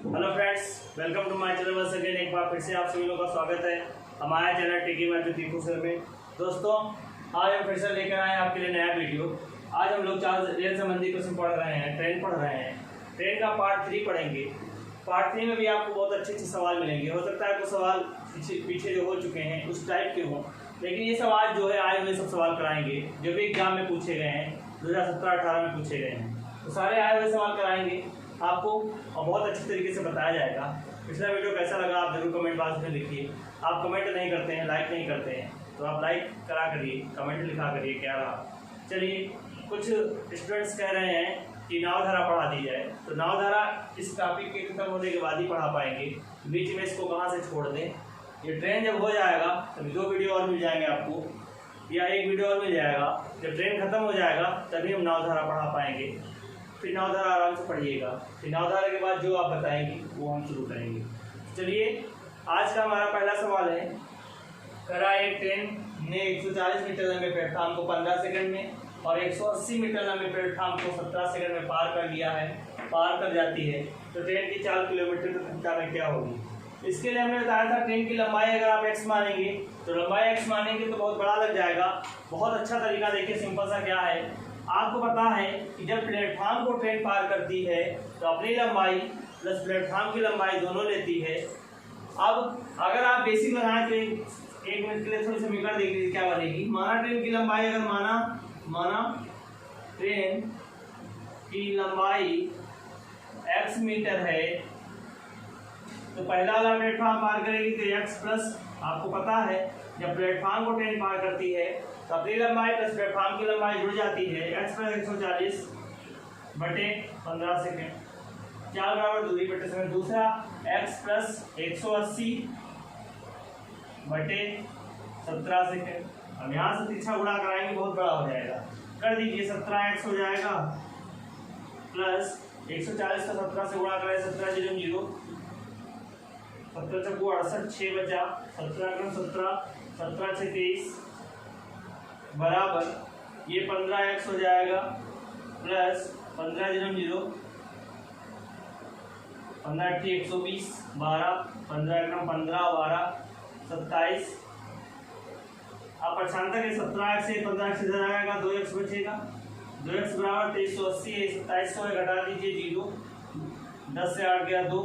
Hello friends, welcome to my channel. Once again एक बार फिर से आप सभी लोगों का स्वागत है हमारे channel techie math with Deepu sir में। दोस्तों, आज हम फिर से लेकर आए हैं आपके लिए नया वीडियो। आज हम लोग 4 रेल संबंधी क्वेश्चन पढ़ रहे हैं, ट्रेन पढ़ रहे हैं। ट्रेन का पार्ट 3 पढ़ेंगे। पार्ट 3 में भी आपको बहुत अच्छे अच्छे सवाल मिलेंगे। हो सकता है कुछ सवाल पीछे जो हो चुके हैं उस टाइप के हों, लेकिन ये सवाल जो है आए हुए सब सवाल कराएंगे जो भी एग्जाम में पूछे गए हैं, 2017-18 में पूछे गए हैं। तो सारे आए हुए सवाल कराएंगे आपको और बहुत अच्छे तरीके से बताया जाएगा। पिछला वीडियो कैसा लगा आप जरूर कमेंट बॉक्स में लिखिए। आप कमेंट नहीं करते हैं, लाइक नहीं करते हैं, तो आप लाइक करा करिए, कमेंट लिखा करिए क्या रहा। चलिए, कुछ स्टूडेंट्स कह रहे हैं कि नावधारा पढ़ा दी जाए, तो नावधारा इस टॉपिक के खत्म होने के बाद ही पढ़ा पाएंगे। बीच में इसको कहाँ से छोड़ दें। ये ट्रेन जब हो जाएगा तभी 2 वीडियो और मिल जाएंगे आपको, या 1 वीडियो और मिल जाएगा। जब ट्रेन खत्म हो जाएगा तभी हम नावधारा पढ़ा पाएंगे। फिर नावधारा आराम से पढ़िएगा। फिर नावधारा के बाद जो आप बताएंगे वो हम शुरू करेंगे। चलिए, आज का हमारा पहला सवाल है। करा एक ट्रेन ने 140 मीटर लंबे प्लेटफॉर्म को 15 सेकंड में और 180 मीटर लंबे प्लेटफॉर्म को 17 सेकंड में पार कर लिया है, पार कर जाती है, तो ट्रेन की 4 किलोमीटर की घंटा में क्या होगी। इसके लिए हमने बताया था ट्रेन की लंबाई अगर आप x मानेंगे तो लंबाई x मानेंगे तो बहुत बड़ा लग जाएगा। बहुत अच्छा तरीका देखिए, सिंपल सा क्या है। आपको पता है कि जब प्लेटफॉर्म को ट्रेन पार करती है तो अपनी लंबाई प्लस प्लेटफॉर्म की लंबाई दोनों लेती है। अब अगर आप बेसिक लगाएं तो 1 मिनट के लिए थोड़ी समीकरण देख लीजिए क्या बनेगी। माना ट्रेन की लंबाई अगर माना ट्रेन की लंबाई x मीटर है, तो पहला वाला प्लेटफॉर्म पार करेगी तो x प्लस, आपको पता है जब प्लेटफॉर्म को ट्रेन पार करती है तो अपनी लंबाई प्लस प्लेटफॉर्म की लंबाई जुड़ जाती है। x प्लस 140 बटे 15 सेकेंड, 4 बराबर दूरी बटे समय। दूसरा x प्लस 180 बटे 17 सेकेंड। अब यहाँ से तीसरा गुणा कराएंगे, बहुत बड़ा हो जाएगा। कर दीजिए, 17x हो जाएगा प्लस 140 का 17 से गुणा करें, 17 0 0, 17 चौको 68, 6 बचा, 17 × 17, 17 6 23 बराबर ये 15x हो जाएगा प्लस 15 0 0, 15 8 120, 12, 15 × 15 12 27। आप परेशानता के 17x से 15x इधर आएगा, 2x बचेगा। 2x बराबर 2380 है, 2700 घटा दीजिए 0, 10 से 8 गया 2,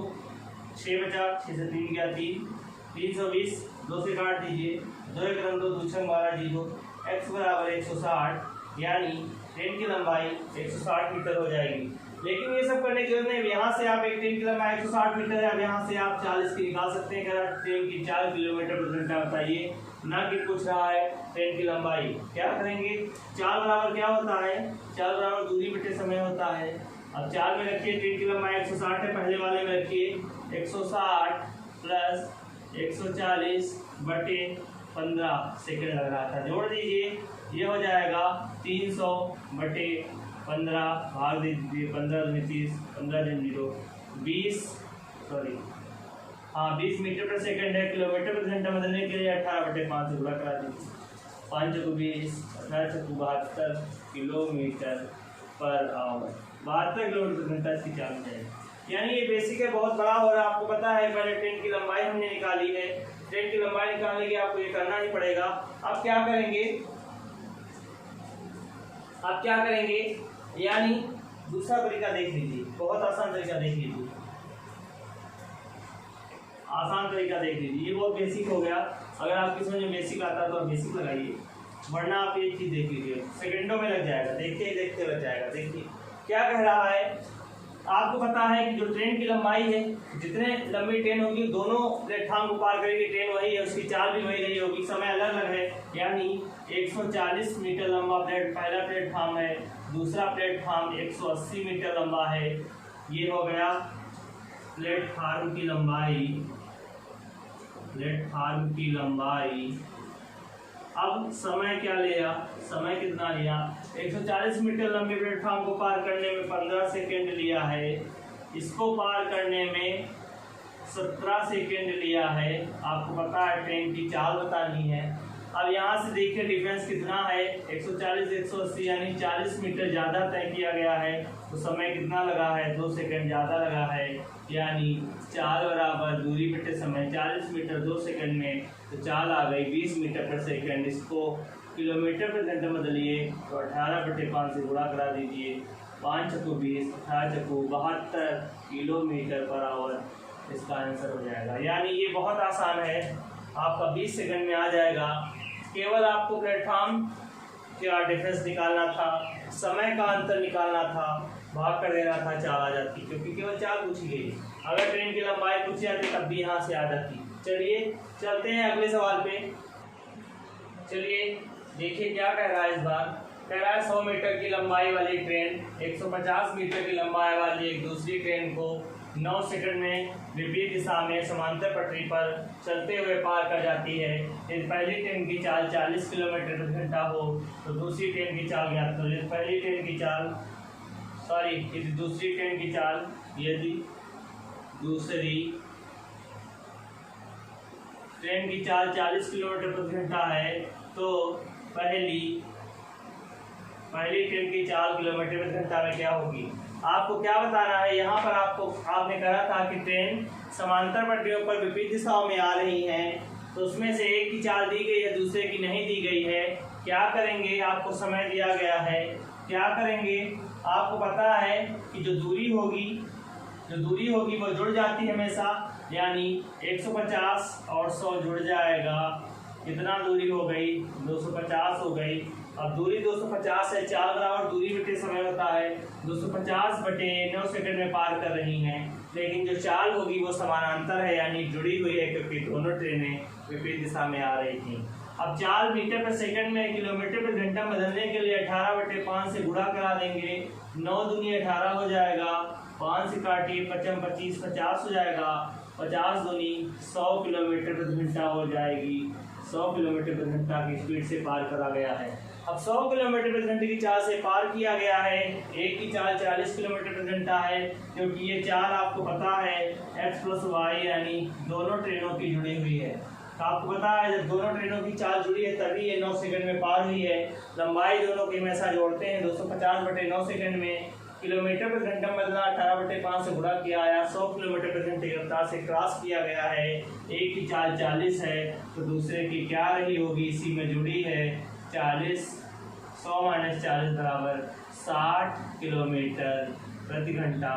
6 बचा, 6 से 3 गया 3, 320, 2 से काट दीजिए, 2 1 2 2 6 12 0, x बराबर 160, यानी ट्रेन की लंबाई 160 मीटर हो जाएगी। लेकिन ये सब करने की जरूरत नहीं। यहाँ से आप एक ट्रेन की लंबाई 160 मीटर है, अब यहाँ से आप 40 की निकाल सकते हैं। अगर ट्रेन की 4 किलोमीटर प्रति घंटा बताइए, ना कि पूछ रहा है ट्रेन की लंबाई। क्या करेंगे, 4 बराबर क्या होता है, 4 बराबर दूरी बटे समय होता है। अब 4 में रखिए, ट्रेन की लंबाई 160 है, पहले वाले में रखिए 160 प्लस 140 बटे 15 सेकेंड लग रहा था, जोड़ दीजिए, ये हो जाएगा 300 बटे 15, भाग दीजिए 15 2 30, 15 0 0, 20 मीटर पर सेकेंड है। किलोमीटर प्रति घंटा बदलने के लिए 18 बटे 5 से गुणा करा दीजिए। 5 चौको 20, 18 चौको 72 किलोमीटर पर आवर, 72 किलोमीटर प्रति घंटा इसकी चाल है। यानी ये बेसिक है, बहुत बड़ा हो रहा है। आपको पता है पहले ट्रेन की लंबाई हमने निकाली है। ट्रेन की लंबाई निकालने के आपको ये करना ही पड़ेगा। अब क्या करेंगे, यानी दूसरा तरीका देख लीजिए, बहुत आसान तरीका देख लीजिए, ये बहुत बेसिक हो गया। अगर आपकी समझ में बेसिक आता है तो आप बेसिक लगाइए, वरना आप ये चीज़ देख लीजिए, सेकंडों में लग जाएगा, देखते ही देखते लग जाएगा। देखिए क्या कह रहा है। आपको पता है कि जो ट्रेन की लंबाई है, जितने लंबी ट्रेन होगी दोनों प्लेटफॉर्म को पार करेगी, ट्रेन वही है, उसकी चाल भी वही रही होगी, समय अलग अलग है। यानी 140 मीटर लंबा पहला प्लेटफॉर्म है, दूसरा प्लेटफॉर्म 180 मीटर लंबा है। ये हो गया प्लेटफॉर्म की लंबाई। अब समय क्या लिया, समय कितना लिया, 140 मीटर लंबे प्लेटफॉर्म को पार करने में 15 सेकेंड लिया है, इसको पार करने में 17 सेकेंड लिया है। आपको पता है ट्रेन की चाल बतानी है, अब यहाँ से देखिए डिफरेंस कितना है, 140 180 यानी 40 मीटर ज़्यादा तय किया गया है। तो समय कितना लगा है, 2 सेकंड ज़्यादा लगा है, यानी चाल बराबर दूरी बटे समय 40 मीटर 2 सेकंड में, तो चाल आ गई 20 मीटर पर सेकंड। इसको किलोमीटर पर घंटा बदलिए तो 18/5 से गुणा करा दीजिए, 5 चक्कू 20, 18 चक्कू 72 किलोमीटर पर आवर इसका आंसर हो जाएगा। यानी ये बहुत आसान है, आपका 20 सेकंड में आ जाएगा। केवल आपको प्लेटफॉर्म का डिफरेंस निकालना था, समय का अंतर निकालना था, भाग कर देना था, चाल आ जाती, क्योंकि केवल चाल पूछी गई। अगर ट्रेन की लंबाई पूछी जाती तब भी यहाँ से आ जाती। चलिए चलते हैं अगले सवाल पे। चलिए देखिए क्या कह रहा है इस बार। कह रहा है 100 मीटर की लंबाई वाली ट्रेन 150 मीटर की लंबाई वाली एक दूसरी ट्रेन को 9 सेकंड में विपरीत दिशा में समांतर पटरी पर चलते हुए पार कर जाती है। यदि पहली ट्रेन की चाल 40 किलोमीटर प्रति घंटा हो तो दूसरी ट्रेन की चाल ज्ञात करो। यदि पहली ट्रेन की चाल यदि दूसरी ट्रेन की चाल यदि दूसरी ट्रेन की चाल 40 किलोमीटर प्रति घंटा है तो पहली ट्रेन की चाल किलोमीटर प्रति घंटा में क्या होगी। आपको क्या बताना है, यहाँ पर आपने कहा था कि ट्रेन समांतर पटरियों पर विपरीत दिशाओं में आ रही है, तो उसमें से एक की चाल दी गई है, दूसरे की नहीं दी गई है। क्या करेंगे, आपको समय दिया गया है, क्या करेंगे, आपको पता है कि जो दूरी होगी वो जुड़ जाती है हमेशा, यानी 150 और 100 जुड़ जाएगा। कितना दूरी हो गई, 250 हो गई। अब दूरी 250 है, चाल बराबर दूरी बटे समय होता है, 250 बटे 9 सेकंड में पार कर रही हैं। लेकिन जो चाल होगी वो समानांतर है, यानी जुड़ी हुई है, क्योंकि दोनों ट्रेनें विपरीत दिशा में आ रही थी। अब चाल मीटर पर सेकंड में किलोमीटर पर घंटा बदलने के लिए 18/5 से गुणा करा देंगे। 9 दूनी 18 हो जाएगा, 5 से काटिए 55 25 50 हो जाएगा, 50 दूनी 100 किलोमीटर प्रति घंटा हो जाएगी। 100 किलोमीटर प्रति घंटा की स्पीड से पार करा गया है। अब 100 किलोमीटर प्रति घंटे की चाल से पार किया गया है। एक की चाल 40 किलोमीटर प्रति घंटा है, क्योंकि ये चाल आपको पता है x + y यानी दोनों ट्रेनों की जुड़ी हुई है। तो आपको पता है जब दोनों ट्रेनों की चाल जुड़ी है तभी ये 9 सेकंड में पार हुई है। लंबाई दोनों की हमेशा जोड़ते हैं, 250 बटे 9 सेकंड में किलोमीटर प्रति घंटा बदला 18/5 से गुणा किया आया, 100 किलोमीटर प्रति घंटे की रफ्तार से क्रॉस किया गया है। एक की चाल 40 है तो दूसरे की क्या रही होगी, इसी में जुड़ी है 40, 100 - 40 बराबर 60 किलोमीटर प्रति घंटा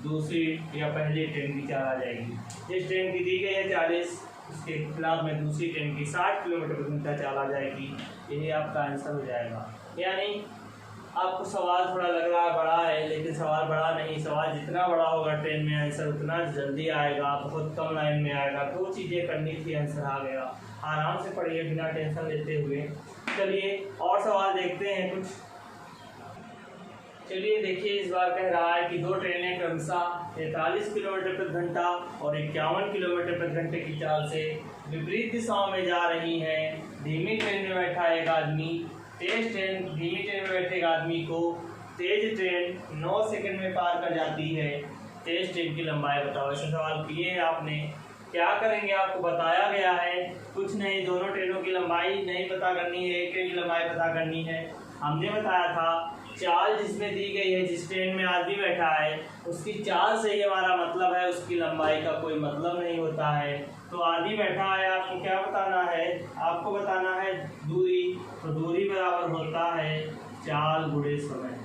दूसरी या पहली ट्रेन की चाल आ जाएगी। जिस ट्रेन की दी गई है 40 उसके खिलाफ में दूसरी ट्रेन की 60 किलोमीटर प्रति घंटा चाल आ जाएगी। यही आपका आंसर हो जाएगा। यानी आपको सवाल थोड़ा लग रहा है बड़ा है, लेकिन सवाल बड़ा नहीं, सवाल जितना बड़ा होगा ट्रेन में आंसर उतना जल्दी आएगा, बहुत कम लाइन में आएगा। 2 चीज़ें करनी थी, आंसर आ गया। आराम से पढ़िए बिना टेंशन लेते हुए। चलिए और सवाल देखते हैं कुछ। चलिए देखिए इस बार कह रहा है कि 2 ट्रेनें क्रमशः 43 किलोमीटर प्रति घंटा और 51 किलोमीटर प्रति घंटे की चाल से विपरीत दिशाओं में जा रही हैं। धीमी ट्रेन में बैठा एक आदमी धीमी ट्रेन में बैठे एक आदमी को तेज ट्रेन 9 सेकंड में पार कर जाती है। तेज ट्रेन की लंबाई बताओ। ऐसे सवाल किए हैं आपने, क्या करेंगे आपको बताया गया है, कुछ नहीं, दोनों ट्रेनों की लंबाई नहीं पता करनी है, एक ट्रेन की लंबाई पता करनी है। हमने बताया था चाल जिसमें दी गई है, जिस ट्रेन में आदमी बैठा है उसकी चाल से ही हमारा मतलब है, उसकी लंबाई का कोई मतलब नहीं होता है। तो आदमी बैठा है, आपको क्या बताना है, आपको बताना है दूरी। तो दूरी बराबर होता है चाल गुणे समय।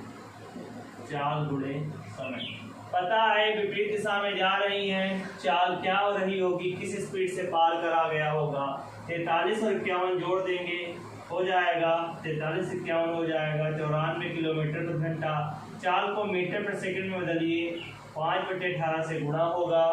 चाल गुणे समय पता है विपरीत दिशा में जा रही हैं, चाल क्या हो रही होगी, किस स्पीड से पार करा गया होगा। 43 और 51 जोड़ देंगे हो जाएगा 43 51 हो जाएगा 94 किलोमीटर प्रति घंटा। चाल को मीटर प्रति सेकंड में बदलिए, 5/18 से गुणा होगा,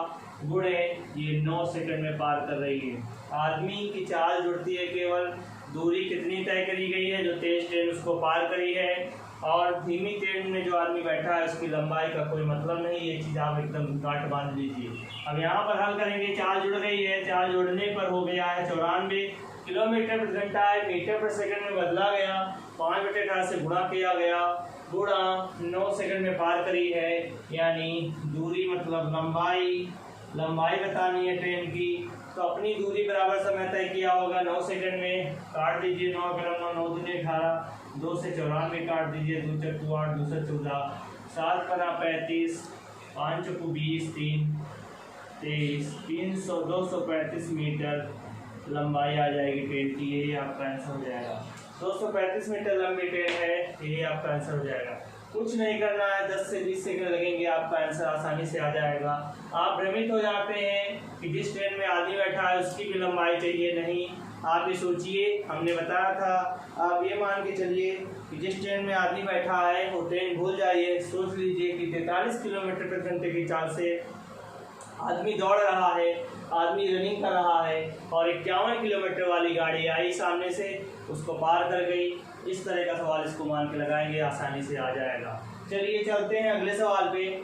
गुणे ये 9 सेकंड में पार कर रही है। आदमी की चाल जुड़ती है, केवल दूरी कितनी तय करी गई है, जो तेज ट्रेन उसको पार करी है, और धीमी ट्रेन में जो आदमी बैठा है उसकी लंबाई का कोई मतलब नहीं। ये चीज़ आप एकदम गांठ बांध लीजिए। अब यहाँ पर हल करेंगे, चाल जुड़ गई है, चाल जुड़ने पर हो गया है 94 किलोमीटर प्रति घंटा है, मीटर प्रति सेकंड में बदला गया, 5/18 से गुणा किया गया, गुणा 9 सेकंड में पार करी है, यानी दूरी मतलब लंबाई लंबाई बतानी है ट्रेन की। तो अपनी दूरी बराबर समय तय किया होगा 9 सेकंड में। काट दीजिए 9 9 9 दूनी 18, 2 से 94 काट दीजिए, 2 चक्कू 8, 2 से 14, 7 पना 35, 5 चक्कू 20, 3 23, 300 235 मीटर लंबाई आ जाएगी ट्रेन की। यही आपका आंसर हो जाएगा। 235 मीटर लंबी ट्रेन है, यही आपका आंसर हो जाएगा। कुछ नहीं करना है, 10 से 20 सेकंड लगेंगे, आपका आंसर आसानी से आ जाएगा। आप भ्रमित हो जाते हैं कि जिस ट्रेन में आदमी बैठा है उसकी भी लंबाई चाहिए। नहीं, आप ये सोचिए, हमने बताया था, आप ये मान के चलिए कि जिस ट्रेन में आदमी बैठा है वो ट्रेन भूल जाइए। सोच लीजिए कि 43 किलोमीटर प्रति घंटे की चाल से आदमी दौड़ रहा है, आदमी रनिंग कर रहा है और 51 किलोमीटर वाली गाड़ी आई सामने से, उसको पार कर गई। इस तरह का सवाल इसको मान के लगाएंगे, आसानी से आ जाएगा। चलिए चलते हैं अगले सवाल पे।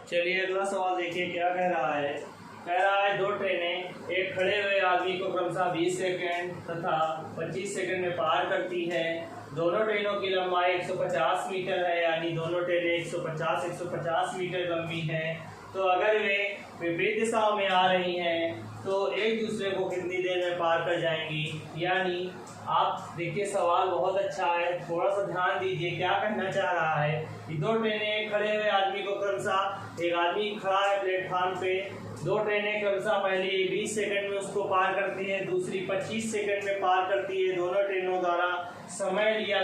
चलिए अगला सवाल देखिए क्या कह रहा है। कह रहा है 2 ट्रेनें एक खड़े हुए आदमी को क्रमशः 20 सेकंड तथा 25 सेकंड में पार करती है। दोनों ट्रेनों की लंबाई 150 मीटर है, यानी दोनों ट्रेनें 150 मीटर लंबी हैं। तो अगर वे विपरीत दिशाओं में आ रही हैं तो एक दूसरे को कितनी देर में पार कर जाएंगी। यानी आप देखिए सवाल बहुत अच्छा है, थोड़ा सा ध्यान दीजिए क्या कहना चाह रहा है कि 2 ट्रेनें खड़े हुए आदमी को क्रमशः, एक आदमी खड़ा है प्लेटफार्म पे, 2 ट्रेनें क्रमशः पहली 20 सेकंड में उसको पार करती है, दूसरी 25 सेकंड में पार करती है। दोनों ट्रेनों द्वारा समय दिया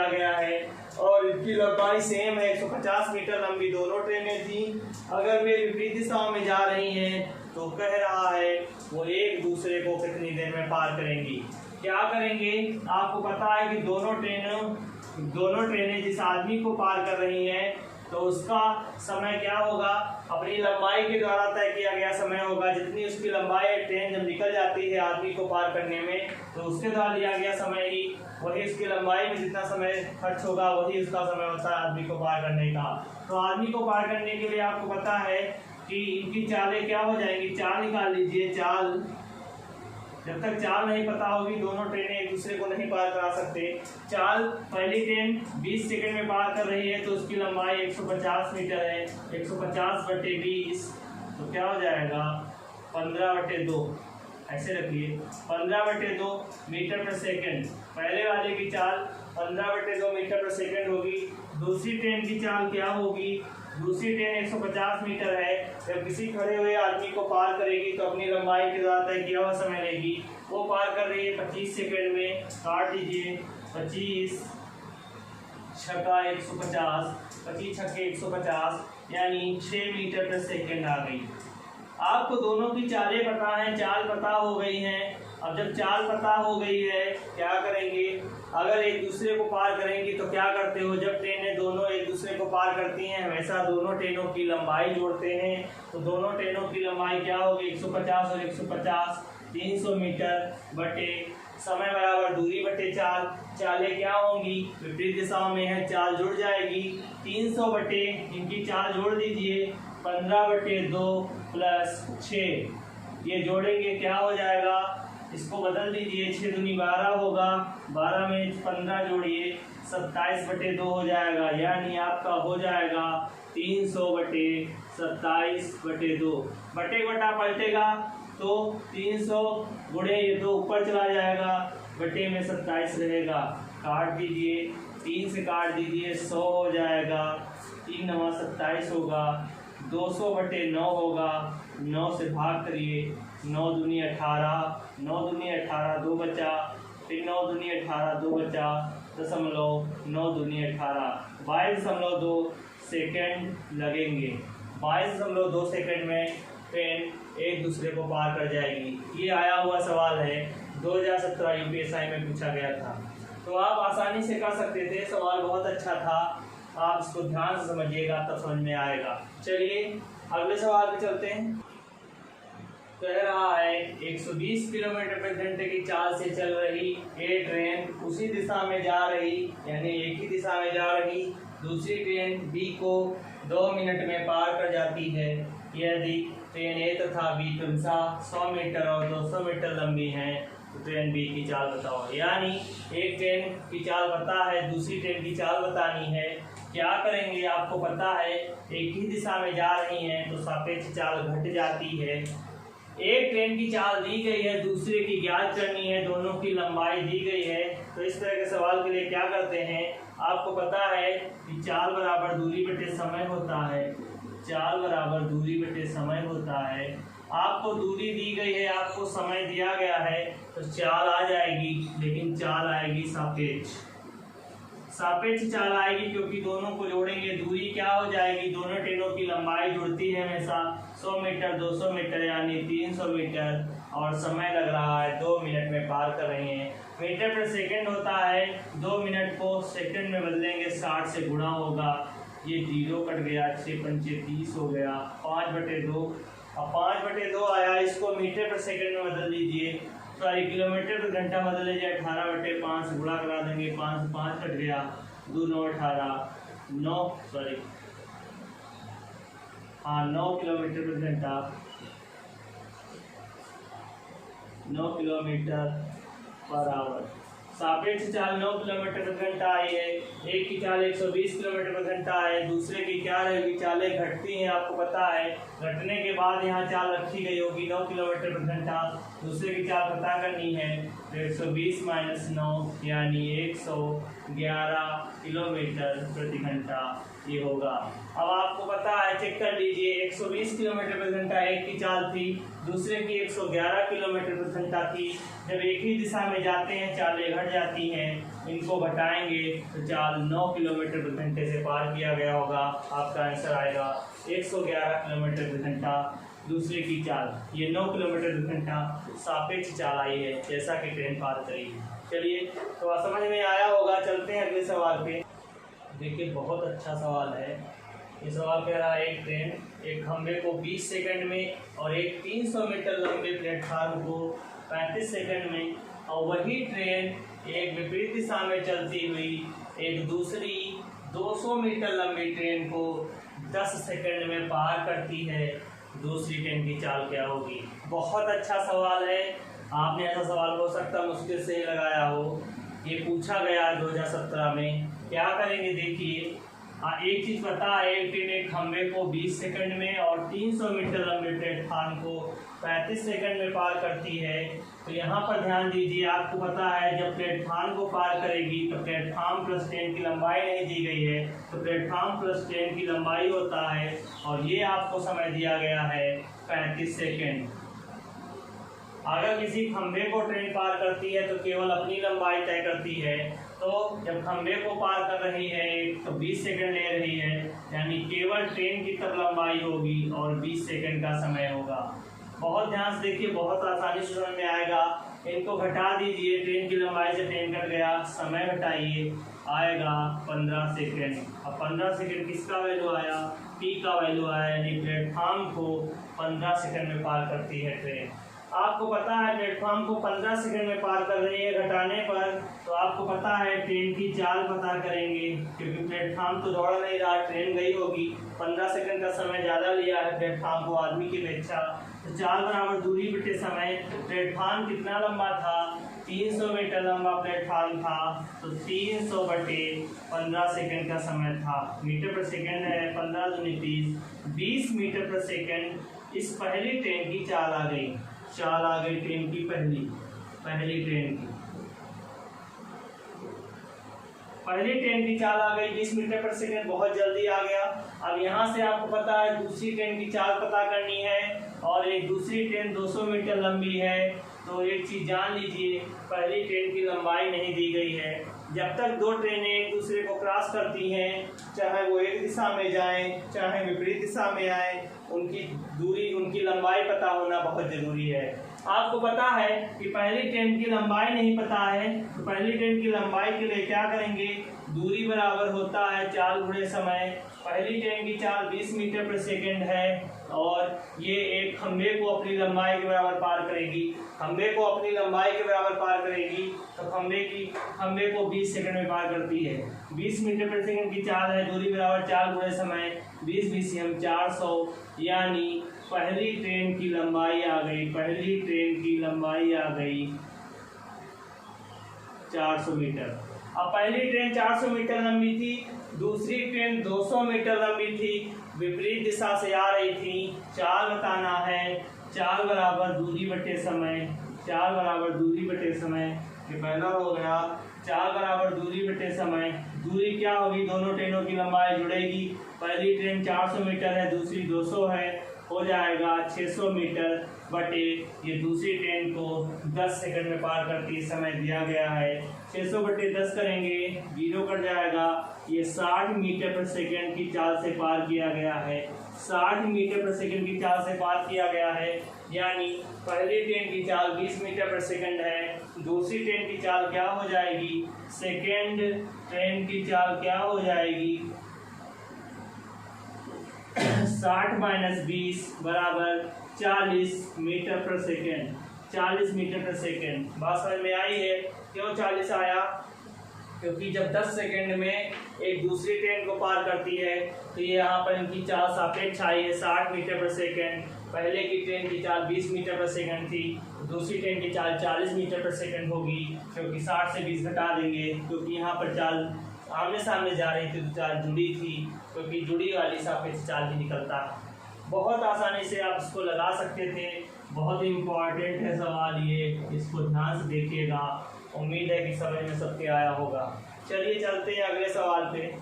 गया है और इनकी लंबाई सेम है, 150 मीटर लंबी दोनों ट्रेनें थी। अगर वे विपरीत दिशाओं में जा रही हैं तो कह रहा है वो एक दूसरे को कितनी देर में पार करेंगी। क्या करेंगे, आपको पता है कि दोनों ट्रेनें जिस आदमी को पार कर रही हैं तो उसका समय क्या होगा, अपनी लंबाई के द्वारा तय किया गया समय होगा। जितनी उसकी लंबाई ट्रेन जब निकल जाती है आदमी को पार करने में तो उसके द्वारा लिया गया समय ही, वही उसकी लंबाई में जितना समय खर्च होगा वही उसका समय होता है आदमी को पार करने का। तो आदमी को पार करने के लिए आपको पता है कि इनकी चालें क्या हो जाएंगी। चाल निकाल लीजिए। चाल, जब तक चाल नहीं पता होगी दोनों ट्रेनें एक दूसरे को नहीं पार करा सकते। चाल, पहली ट्रेन 20 सेकंड में पार कर रही है तो उसकी लंबाई 150 मीटर है। 150/20 तो क्या हो जाएगा 15/2, ऐसे रखिए 15/2 मीटर पर सेकंड। पहले वाले की चाल 15/2 मीटर पर सेकंड होगी। दूसरी ट्रेन की चाल क्या होगी, दूसरी ट्रेन 150 मीटर है, जब किसी खड़े हुए आदमी को पार करेगी तो अपनी लंबाई के द्वारा तय किया हुआ समय लेगी। वो पार कर रही है 25 सेकंड में। काट दीजिए 25 छक्का 150, 25 छक्के 150, यानी 6 मीटर पर सेकंड आ गई। आपको दोनों की चालें पता हैं, चाल पता हो गई हैं। अब जब चाल पता हो गई है क्या करेंगे, अगर एक दूसरे को पार करेंगी तो क्या करते हो, जब ट्रेनें दोनों एक दूसरे को पार करती हैं हमेशा दोनों ट्रेनों की लंबाई जोड़ते हैं। तो दोनों ट्रेनों की लंबाई क्या होगी, 150 और 150, 300 मीटर बटे समय बराबर दूरी बटे चाल। चालें क्या होंगी, विपरीत दिशाओं में है, चाल जुड़ जाएगी। 300 बटे इनकी चाल जोड़ दीजिए 15/2 + 6, ये जोड़ेंगे क्या हो जाएगा, इसको बदल दीजिए, 6 दूनी 12 होगा, 12 में 15 जोड़िए 27/2 हो जाएगा। यानी आपका हो जाएगा 300/27/2। बटे बटा पलटेगा तो 300 गुणे ये 2 ऊपर चला जाएगा, बटे में 27 रहेगा। काट दीजिए, 3 से काट दीजिए 100 हो जाएगा, 3 9 27 होगा, 200/9 होगा, 9 से भाग करिए, 9 दूनी 18, 9 दूनी 18 2 बचा, फिर 9 दूनी 18 2 बचा, 9 दूनी 18, 22.2 सेकेंड लगेंगे। 22.2 सेकेंड में ट्रेन एक दूसरे को पार कर जाएगी। ये आया हुआ सवाल है, 2017 UPSI में पूछा गया था। तो आप आसानी से कर सकते थे, सवाल बहुत अच्छा था, आप इसको ध्यान से समझिएगा तब समझ में आएगा। चलिए अगले सवाल पे चलते हैं। कह रहा है 120 किलोमीटर प्रति घंटे की चाल से चल रही ये ट्रेन उसी दिशा में जा रही, यानी एक ही दिशा में जा रही दूसरी ट्रेन B को 2 मिनट में पार कर जाती है। यदि ट्रेन A तथा B क्रमशः 100 मीटर और 200 मीटर लंबी हैं तो ट्रेन B की चाल बताओ। यानी एक ट्रेन की चाल पता है, दूसरी ट्रेन की चाल बतानी है। क्या करेंगे, आपको पता है एक ही दिशा में जा रही हैं तो सापेक्ष चाल घट जाती है। एक ट्रेन की चाल दी गई है, दूसरे की ज्ञात करनी है, दोनों की लंबाई दी गई है। तो इस तरह के सवाल के लिए क्या करते हैं, आपको पता है कि चाल बराबर दूरी बटे समय होता है। चाल बराबर दूरी बटे समय होता है। आपको दूरी दी गई है, आपको समय दिया गया है, तो चाल आ जाएगी, लेकिन चाल आएगी सापेक्ष। सापेक्ष चाल आएगी क्योंकि दोनों को जोड़ेंगे, दूरी क्या हो जाएगी, दोनों ट्रेनों की लंबाई जुड़ती है हमेशा। 100 मीटर 200 मीटर यानी 300 मीटर, और समय लग रहा है 2 मिनट में पार कर रही हैं। मीटर पर सेकंड होता है, 2 मिनट को सेकंड में बदलेंगे, 60 से गुणा होगा। ये 0 कट गया, 6 पंचे 30 हो गया, 5/2। अब 5/2 आया, इसको मीटर पर सेकंड में बदल लीजिए, सॉरी किलोमीटर पर घंटा बदल लीजिए। 18/5 से गुणा करा देंगे, 5 से 5 कट गया, 2 9 18 9 सॉरी हाँ 9 किलोमीटर पर घंटा, 9 किलोमीटर पर आवर। सापेक्ष चाल 9 किलोमीटर पर घंटा आई है। एक की चाल 120 किलोमीटर पर घंटा है, दूसरे की क्या रहेगी, चालें घटती हैं, आपको पता है। घटने के बाद यहाँ चाल रखी गई होगी 9 किलोमीटर पर घंटा, दूसरे की चाल पता करनी है। तो 120 माइनस 9 यानी 111 किलोमीटर प्रति घंटा ये होगा। अब आपको पता है, चेक कर लीजिए, 120 किलोमीटर पर घंटा एक की चाल थी, दूसरे की 111 किलोमीटर पर घंटा थी। जब एक ही दिशा में जाते हैं चालें घट जाती हैं, इनको घटाएंगे तो चाल 9 किलोमीटर प्रति घंटे से पार किया गया होगा। आपका आंसर आएगा 111 किलोमीटर प्रति घंटा। दूसरे की चाल ये 9 किलोमीटर प्रति घंटा सापेक्ष चाल आई है, जैसा कि ट्रेन पार करी है। चलिए, तो समझ में आया होगा। चलते हैं अगले सवाल पे। देखिए, बहुत अच्छा सवाल है। ये सवाल कह रहा है, एक ट्रेन एक खंभे को 20 सेकंड में और एक 300 मीटर लंबे प्लेटफार्म को 35 सेकंड में, और वही ट्रेन एक विपरीत दिशा में चलती हुई एक दूसरी 200 मीटर लंबी ट्रेन को 10 सेकंड में पार करती है। दूसरी ट्रेन की चाल क्या होगी? बहुत अच्छा सवाल है। आपने ऐसा सवाल हो सकता मुश्किल से ही लगाया हो। ये पूछा गया 2017 में। क्या करेंगे, देखिए, एक चीज़ पता है, एक ट्रेन एक खंभे को 20 सेकंड में और 300 मीटर लंबे प्लेटफार्म को 35 सेकंड में पार करती है। तो यहाँ पर ध्यान दीजिए, आपको पता है जब प्लेटफार्म को पार करेगी तो प्लेटफार्म प्लस ट्रेन की लंबाई नहीं दी गई है, तो प्लेटफार्म प्लस ट्रेन की लंबाई होता है, और ये आपको समय दिया गया है 35 सेकेंड। अगर किसी खंभे को ट्रेन पार करती है तो केवल अपनी लंबाई तय करती है। तो जब खंभे को पार कर रही है तो 20 सेकंड ले रही है, यानी केवल ट्रेन की तब लंबाई होगी और 20 सेकंड का समय होगा। बहुत ध्यान से देखिए, बहुत आसानी से समझ में आएगा। इनको घटा दीजिए, ट्रेन की लंबाई से ट्रेन कट गया, समय घटाइए, आएगा 15 सेकेंड। अब 15 सेकेंड किसका वैल्यू आया? टी का वैल्यू आया, यानी प्लेटफार्म को 15 सेकेंड में पार करती है ट्रेन। आपको पता है प्लेटफॉर्म को 15 सेकंड में पार कर रही है घटाने पर, तो आपको पता है ट्रेन की चाल पता करेंगे, क्योंकि प्लेटफॉर्म तो दौड़ नहीं रहा, ट्रेन गई होगी। 15 सेकंड का समय ज़्यादा लिया है प्लेटफॉर्म को आदमी की अपेक्षा, तो चाल बराबर दूरी बटे समय। प्लेटफॉर्म कितना लंबा था? 300 मीटर लंबा प्लेटफॉर्म था, तो 300 बटे 15 सेकंड का समय था। मीटर पर सेकंड है, 15 दूनी 30, 20 मीटर पर सेकंड। इस पहली ट्रेन की चाल आ गई, चाल आ गई ट्रेन की पहली ट्रेन की चाल आ गई 20 मीटर पर सेकंड, बहुत जल्दी आ गया। अब यहाँ से आपको पता है दूसरी ट्रेन की चाल पता करनी है, और एक दूसरी ट्रेन 200 मीटर लंबी है। तो एक चीज़ जान लीजिए, पहली ट्रेन की लंबाई नहीं दी गई है। जब तक दो ट्रेनें एक दूसरे को क्रॉस करती हैं, चाहे वो एक दिशा में जाएं चाहे विपरीत दिशा में आए, उनकी दूरी उनकी लंबाई पता होना बहुत ज़रूरी है। आपको पता है कि पहली ट्रेन की लंबाई नहीं पता है, तो पहली ट्रेन की लंबाई के लिए क्या करेंगे? दूरी बराबर होता है चाल गुणे समय। पहली ट्रेन की चाल 20 मीटर पर सेकंड है, और ये एक खंभे को अपनी लंबाई के बराबर पार करेगी। खंभे को अपनी लंबाई के बराबर पार करेगी, तो खंभे को 20 सेकंड में पार करती है। 20 मीटर पर सेकंड की चाल है, दूरी बराबर चाल गुणे समय, 20 VCM 400, यानी पहली ट्रेन की लंबाई आ गई 400 मीटर। अब पहली ट्रेन 400 मीटर लंबी थी, दूसरी ट्रेन 200 मीटर लंबी थी, विपरीत दिशा से आ रही थी। चाल बताना है, चाल बराबर दूरी बटे समय, चाल बराबर दूरी बटे समय। ये पहला हो गया, चाल बराबर दूरी बटे समय। दूरी क्या होगी, दोनों ट्रेनों की लंबाई जुड़ेगी। पहली ट्रेन 400 मीटर है, दूसरी 200 है, हो जाएगा 600 मीटर बटे ये दूसरी ट्रेन को 10 सेकंड में पार करती है, समय दिया गया है। 600 बटे 10 करेंगे, 0 कट जाएगा। ये 60 मीटर पर सेकंड की चाल से पार किया गया है, 60 मीटर पर सेकंड की चाल से पार किया गया है। यानी पहली ट्रेन की चाल 20 मीटर पर सेकंड है, दूसरी ट्रेन की चाल क्या हो जाएगी, सेकंड ट्रेन की चाल क्या हो जाएगी, 60 - 20 बराबर 40 मीटर पर सेकेंड, 40 मीटर पर सेकेंड। बात समझ में आई है? क्यों 40 आया? क्योंकि जब 10 सेकेंड में एक दूसरी ट्रेन को पार करती है तो ये यहाँ पर इनकी चाल सापेक्ष आई है 60 मीटर पर सेकेंड। पहले की ट्रेन की चाल 20 मीटर पर सेकेंड थी, दूसरी ट्रेन की चाल 40 मीटर पर सेकेंड होगी, क्योंकि 60 से 20 घटा देंगे, क्योंकि यहाँ पर चाल आमने सामने जा रही थी तो चाल जुड़ी थी, क्योंकि जुड़ी वाली सापेक्ष चाल ही निकलता है। बहुत आसानी से आप इसको लगा सकते थे। बहुत इम्पोर्टेंट है सवाल ये, इसको ध्यान से देखिएगा। उम्मीद है कि समझ में सबके आया होगा। चलिए चलते हैं अगले सवाल पे।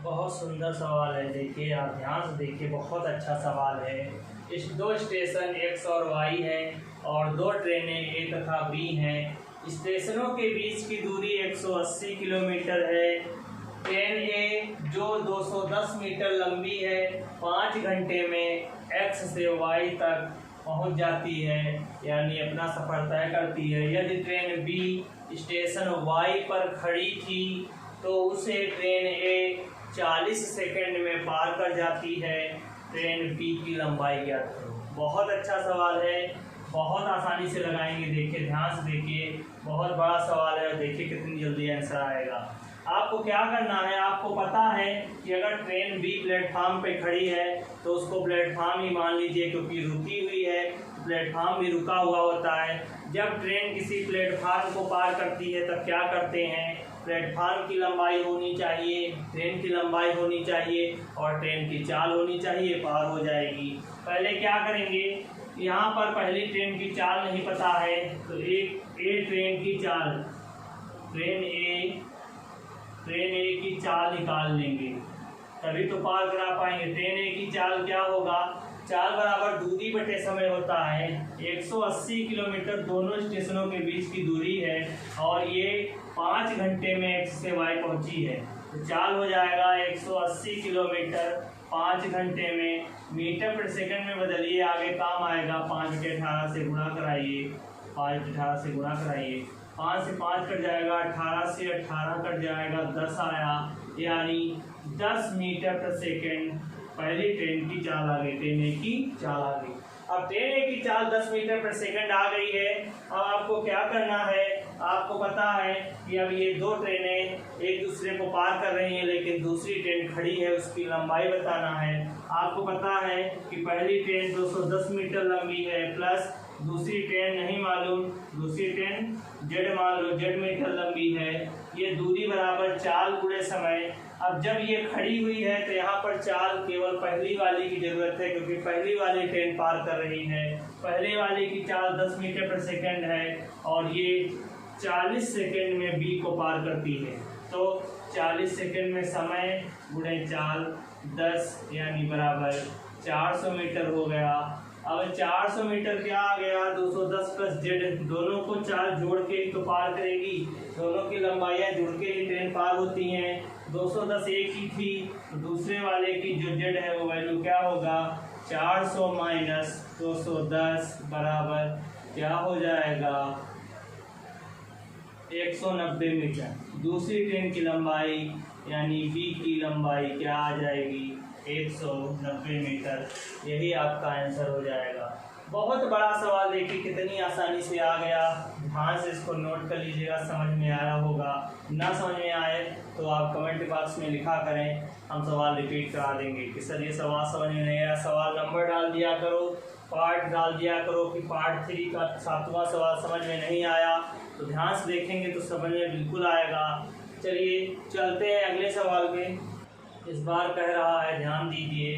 बहुत सुंदर सवाल है, देखिए आप ध्यान से देखिए, बहुत अच्छा सवाल है। इस 2 स्टेशन X और Y है और 2 ट्रेनें A तथा B हैं। स्टेशनों के बीच की दूरी 180 किलोमीटर है। ट्रेन A जो 210 मीटर लंबी है 5 घंटे में X से Y तक पहुंच जाती है, यानी अपना सफ़र तय करती है। यदि ट्रेन B स्टेशन Y पर खड़ी थी तो उसे ट्रेन A 40 सेकंड में पार कर जाती है। ट्रेन B की लंबाई ज्ञात करो। बहुत अच्छा सवाल है, बहुत आसानी से लगाएंगे। देखिए ध्यान से देखिए, बहुत बड़ा सवाल है, देखिए कितनी जल्दी आंसर आएगा। आपको क्या करना है, आपको पता है कि अगर ट्रेन B प्लेटफार्म पे खड़ी है तो उसको प्लेटफार्म ही मान लीजिए, क्योंकि रुकी हुई है, प्लेटफार्म भी रुका हुआ होता है। जब ट्रेन किसी प्लेटफार्म को पार करती है तब क्या करते हैं, प्लेटफार्म की लंबाई होनी चाहिए, ट्रेन की लंबाई होनी चाहिए और ट्रेन की चाल होनी चाहिए, पार हो जाएगी। पहले क्या करेंगे, यहाँ पर पहली ट्रेन की चाल नहीं पता है तो एक ए ट्रेन की चाल, ट्रेन ए की चाल निकाल लेंगे, तभी तो पार करा पाएंगे। ट्रेन ए की चाल क्या होगा, चाल बराबर दूरी बटे समय होता है। 180 किलोमीटर दोनों स्टेशनों के बीच की दूरी है और ये 5 घंटे में X से Y पहुंची है, तो चाल हो जाएगा 180 किलोमीटर 5 घंटे में। मीटर पर सेकंड में बदलिए, आगे काम आएगा। 5 बटे 18 से गुणा कराइए, 5 बटे 18 से गुणा कराइए, 5 से 5 कट जाएगा, 18 से 18 कट जाएगा, 10 आया, यानी 10 मीटर पर सेकंड पहली ट्रेन की चाल आ गई, ट्रेन ए की चाल आ गई। अब ट्रेन ए की चाल 10 मीटर पर सेकंड आ गई है। अब आपको क्या करना है, आपको पता है कि अब ये 2 ट्रेनें एक दूसरे को पार कर रही हैं, लेकिन दूसरी ट्रेन खड़ी है, उसकी लंबाई बताना है। आपको पता है कि पहली ट्रेन 210 मीटर लंबी है, प्लस दूसरी ट्रेन नहीं मालूम, दूसरी ट्रेन जेड मान लो, जेड मीटर लंबी है। ये दूरी बराबर चाल गुणे समय। अब जब ये खड़ी हुई है तो यहाँ पर चाल केवल पहली वाली की जरूरत है, क्योंकि पहली वाली ट्रेन पार कर रही है। पहले वाली की चाल 10 मीटर पर सेकंड है और ये 40 सेकंड में बी को पार करती है, तो 40 सेकंड में समय गुणे चाल 10 यानी बराबर 400 मीटर हो गया। अब 400 मीटर क्या आ गया, 210 प्लस जेड, दोनों को चाल जोड़ के ही तो पार करेगी, दोनों की लंबाइयाँ जुड़ के ही ट्रेन पार होती हैं। 210 एक ही थी, तो दूसरे वाले की जो जेड है वो वैल्यू क्या होगा, 400 माइनस 210 बराबर क्या हो जाएगा, 190 मीटर। दूसरी ट्रेन की लंबाई यानी बी की लंबाई क्या आ जाएगी, 190 मीटर। यही आपका आंसर हो जाएगा। बहुत बड़ा सवाल, देखिए कितनी आसानी से आ गया। ध्यान से इसको नोट कर लीजिएगा, समझ में आया होगा। ना समझ में आए तो आप कमेंट बॉक्स में लिखा करें, हम सवाल रिपीट करा देंगे कि सर ये सवाल समझ में नहीं आया। सवाल नंबर डाल दिया करो, पार्ट डाल दिया करो कि पार्ट 3 का 7वां सवाल समझ में नहीं आया, तो ध्यान से देखेंगे तो समझ में बिल्कुल आएगा। चलिए चलते हैं अगले सवाल पे। इस बार कह रहा है, ध्यान दीजिए,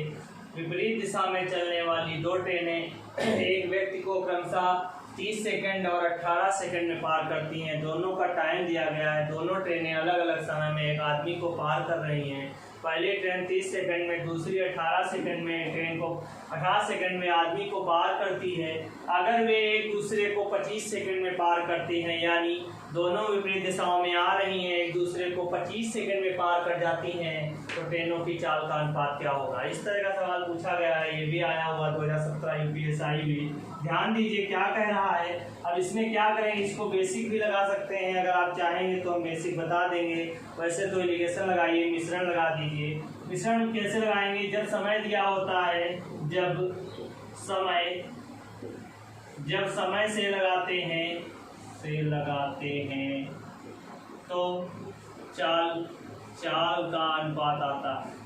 विपरीत दिशा में चलने वाली दो ट्रेनें एक व्यक्ति को क्रमशः 30 सेकंड और 18 सेकंड में पार करती हैं। दोनों का टाइम दिया गया है। दोनों ट्रेनें अलग अलग समय में एक आदमी को पार कर रही हैं। पहली ट्रेन 30 सेकंड में, दूसरी 18 सेकंड में ट्रेन को 18 सेकंड में आदमी को पार करती है। अगर वे एक दूसरे को 25 सेकंड में पार करती हैं, यानी दोनों विपरीत दिशाओं में आ रही हैं, एक दूसरे को 25 सेकंड में पार कर जाती हैं, तो ट्रेनों की चाल का अनुपात क्या होगा। इस तरह का सवाल पूछा गया है। ये भी आया हुआ 2017 यूपीएसआई में। ध्यान दीजिए क्या कह रहा है। अब इसमें क्या करेंगे, इसको बेसिक भी लगा सकते हैं, अगर आप चाहेंगे तो हम बेसिक बता देंगे। वैसे तो एलिगेशन लगाइए, मिश्रण लगा दीजिए। मिश्रण कैसे लगाएंगे, जब समय दिया होता है, जब समय से लगाते हैं तो चाल का अनुपात आता है,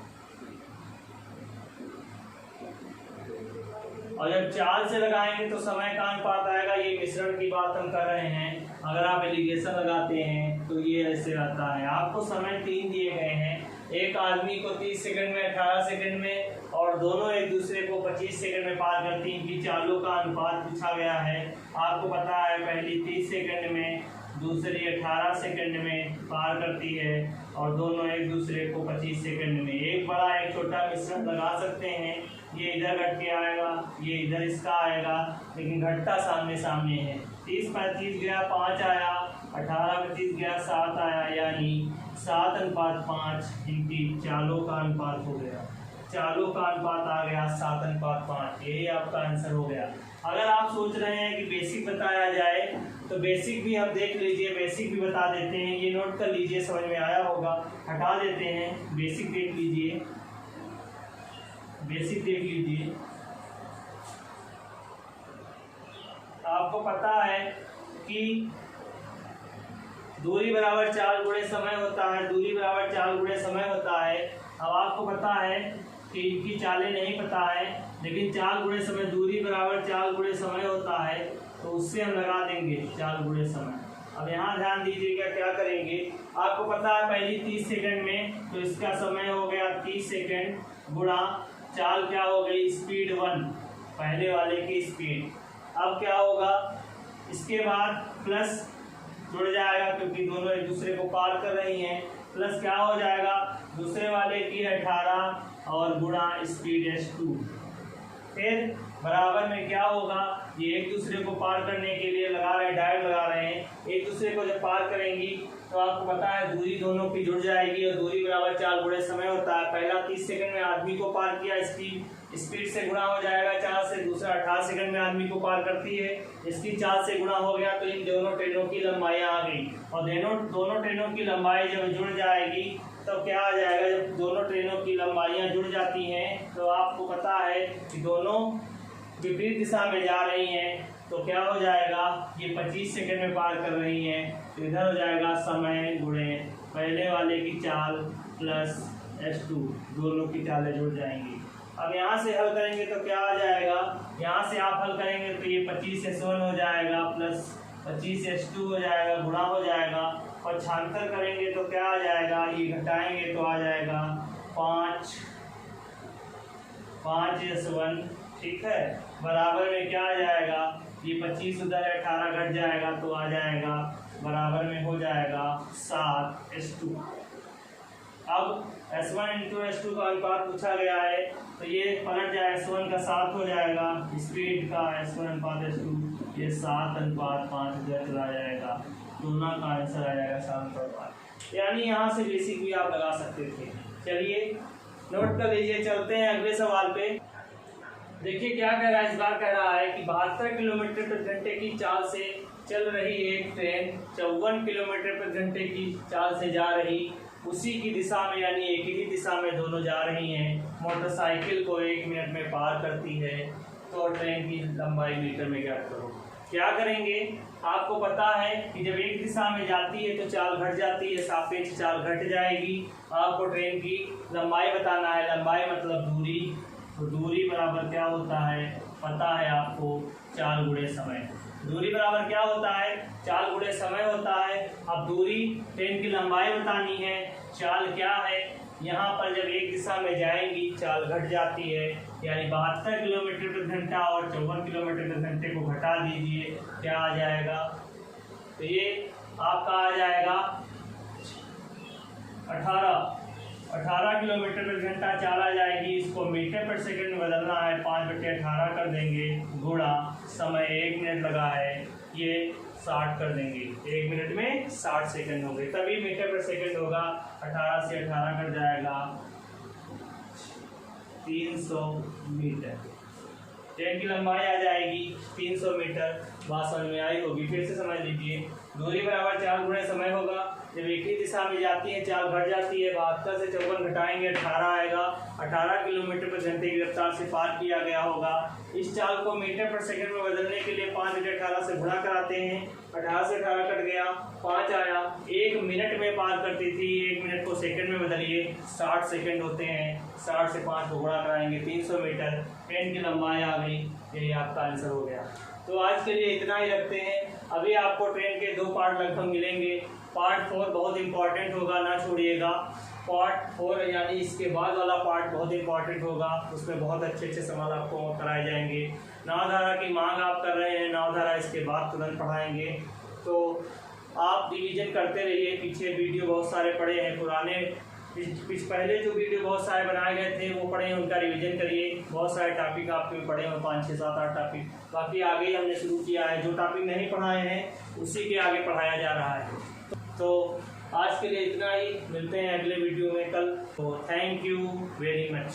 और जब चाल से लगाएंगे तो समय का अनुपात आएगा। ये मिश्रण की बात हम कर रहे हैं। अगर आप एलिगेशन लगाते हैं तो ये ऐसे आता है। आपको समय 3 दिए गए हैं, एक आदमी को 30 सेकंड में, 18 सेकंड में, और दोनों एक दूसरे को 25 सेकंड में पार करती हैं। इनकी चालों का अनुपात पूछा गया है। आपको पता है पहली 30 सेकंड में, दूसरी 18 सेकंड में पार करती है, और दोनों एक दूसरे को 25 सेकंड में। एक बड़ा एक छोटा मिश्रण लगा सकते हैं। ये इधर घट के आएगा, ये इधर इसका आएगा, लेकिन घटता सामने सामने है। 30 35 गया 5 आया, 18 25 गया 7 आया, यानी 7:5। इनकी चालों का अनुपात हो गया, चालों का अनुपात आ गया 7:5। यही आपका आंसर हो गया। अगर आप सोच रहे हैं कि बेसिक बताया जाए तो बेसिक भी आप देख लीजिए, बेसिक भी बता देते हैं। ये नोट कर लीजिए, समझ में आया होगा। हटा देते हैं, बेसिक देख लीजिए, बेसिक देख लीजिए। आपको पता है कि दूरी बराबर चाल गुणे समय होता है, दूरी बराबर चाल गुणे समय होता है। अब आपको पता है कि इनकी चालें नहीं पता है, लेकिन चाल गुणे समय, दूरी बराबर चाल गुणे समय होता है, तो उससे हम लगा देंगे चाल गुणे समय। अब यहाँ ध्यान दीजिएगा क्या करेंगे। आपको पता है पहली 30 सेकंड में, तो इसका समय हो गया 30 सेकंड गुणा चाल क्या हो गई, स्पीड 1, पहले वाले की स्पीड। अब क्या होगा, इसके बाद प्लस जुड़ जाएगा, क्योंकि दोनों एक दूसरे को पार कर रही हैं। प्लस क्या हो जाएगा, दूसरे वाले की 18 और गुणा स्पीड S2। फिर बराबर में क्या होगा, ये एक दूसरे को पार करने के लिए लगा रहे हैं, डायरेक्ट लगा रहे हैं। एक दूसरे को जब पार करेंगी तो आपको पता है दूरी दोनों की जुड़ जाएगी, और दूरी बराबर चाल गुणे समय होता है। पहला 30 सेकंड में आदमी को पार किया, इसकी स्पीड से गुणा हो जाएगा चाल से। दूसरा 18 सेकंड में आदमी को पार करती है, इसकी चाल से गुणा हो गया, तो इन दोनों ट्रेनों की लंबाइयाँ आ गई। और दोनों ट्रेनों की लंबाई जब जुड़ जाएगी तो क्या आ जाएगा, जब दोनों ट्रेनों की लंबाइयाँ जुड़ जाती हैं तो आपको पता है कि दोनों विपरीत दिशा में जा रही हैं, तो क्या हो जाएगा, ये 25 सेकंड में पार कर रही हैं, तो इधर हो जाएगा समय गुणे पहले वाले की चाल प्लस S2, दोनों की चालें जुड़ जाएंगी। अब यहाँ से हल करेंगे तो क्या आ जाएगा, यहाँ से आप हल करेंगे तो ये 25S1 हो जाएगा प्लस 25S2 हो जाएगा, गुणा हो जाएगा, और छांतर करेंगे तो क्या आ जाएगा, ये घटाएंगे तो आ जाएगा 5S1, ठीक है। बराबर में क्या आ जाएगा, ये 25 उधर 18 घट जाएगा तो आ जाएगा बराबर में हो जाएगा 7S2। अब S1 इंटू S2 का अनुपात पूछा गया है, तो ये पलट जाए, S1 का 7 हो जाएगा, स्पीड का S1 अनुपात S2, ये 7:5 इधर चला जाएगा, दोनों का आंसर आ जाएगा 7:5। यानी यहाँ से बेसिक भी आप लगा सकते थे। चलिए नोट कर लीजिए, चलते हैं अगले सवाल पे। देखिए क्या कह रहा है, इस बार कह रहा है कि 72 किलोमीटर प्रति घंटे की चाल से चल रही एक ट्रेन 54 किलोमीटर प्रति घंटे की चाल से जा रही उसी की दिशा में यानी एक ही दिशा में दोनों जा रही हैं। मोटरसाइकिल को 1 मिनट में पार करती है, तो ट्रेन की लंबाई मीटर में ज्ञात करो। क्या करेंगे, आपको पता है कि जब एक दिशा में जाती है तो चाल घट जाती है, सापेक्ष चाल घट जाएगी। आपको ट्रेन की लंबाई बताना है, लंबाई मतलब दूरी, तो दूरी बराबर क्या होता है पता है आपको, चाल गुणे समय। दूरी बराबर क्या होता है, चाल गुणे समय होता है। अब दूरी ट्रेन की लंबाई बतानी है, चाल क्या है, यहाँ पर जब एक दिशा में जाएंगी चाल घट जाती है, यानी 72 किलोमीटर प्रति घंटा और 54 किलोमीटर प्रति घंटे को घटा दीजिए, क्या आ जाएगा, तो ये आपका आ जाएगा 18 किलोमीटर प्रति घंटा चाल आ जाएगी। इसको मीटर पर सेकंड में बदलना है, 5/18 कर देंगे, गुणा समय 1 मिनट लगा है, ये 60 कर देंगे। 1 मिनट में 60 सेकंड हो गए, तभी मीटर पर सेकंड होगा। 18 से 18 कट जाएगा, 300 मीटर। ट्रेन की लंबाई आ जाएगी 300 मीटर। बात समझ में आई होगी, फिर से समझ लीजिए। दूरी बराबर चाल गुणे समय होगा। जब एक ही दिशा में जाती है चाल घट जाती है, 72 से 54 घटाएंगे 18 आएगा। 18 किलोमीटर प्रति घंटे की रफ्तार से पार किया गया होगा। इस चाल को मीटर पर सेकंड में बदलने के लिए 5/18 से गुणा कराते हैं। 18 से 18 कट गया, 5 आया। 1 मिनट में पार करती थी, 1 मिनट को सेकंड में बदलिए, 60 सेकंड होते हैं। 60 से 5 को गुणा कराएंगे, 300 मीटर ट्रेन की लंबाई आ गई। यही आपका आंसर हो गया। तो आज के लिए इतना ही रखते हैं। अभी आपको ट्रेन के 2 पार्ट लगभग मिलेंगे। पार्ट 4 बहुत इंपॉर्टेंट होगा, ना छोड़िएगा। पार्ट 4 यानी इसके बाद वाला पार्ट बहुत इंपॉर्टेंट होगा, उसमें बहुत अच्छे अच्छे सवाल आपको कराए जाएंगे। नावधारा की मांग आप कर रहे हैं, नावधारा इसके बाद तुरंत पढ़ाएंगे, तो आप रिवीजन करते रहिए। पीछे वीडियो बहुत सारे पड़े हैं, पुराने पहले जो वीडियो बहुत सारे बनाए गए थे वो पढ़े हैं, उनका रिवीजन करिए। बहुत सारे टॉपिक आपके पढ़े हैं, 5, 6, 7, 8 टॉपिक। बाकी आगे हमने शुरू किया है, जो टॉपिक नहीं पढ़ाए हैं उसी के आगे पढ़ाया जा रहा है। तो आज के लिए इतना ही, मिलते हैं अगले वीडियो में कल। तो थैंक यू वेरी मच।